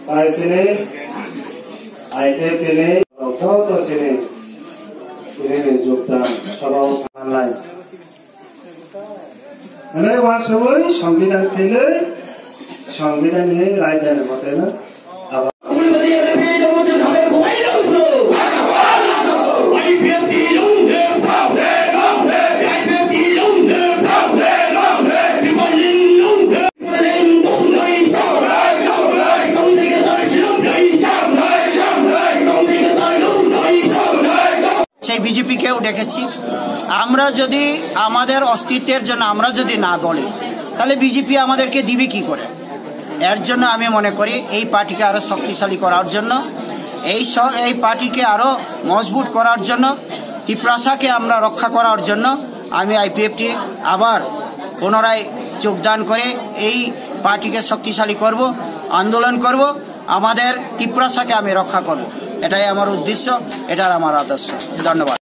তাই sini IPP ini auto sini যোগদান সবাও থানায় মানে ওয়ান সবাই সংবিধান ফেলে সংবিধান নিয়ে রায় দেন বটে না সেই বিজেপিকেও ডেকেছি। আমরা যদি আমাদের অস্তিত্বের জন্য আমরা যদি না বলি তাহলে বিজেপি আমাদেরকে দিবে কি করে। এর জন্য আমি মনে করি এই পার্টিকে আরো শক্তিশালী করার জন্য, এই পার্টিকে আরো মজবুত করার জন্য, ত্রিপ্রাসাকে আমরা রক্ষা করার জন্য আমি আইপিএফটি আবার পুনরায় যোগদান করে এই পার্টিকে শক্তিশালী করব, আন্দোলন করব, আমাদের ত্রিপ্রাসাকে আমি রক্ষা করব। এটাই আমার উদ্দেশ্য, এটাই আমার আদর্শ। ধন্যবাদ।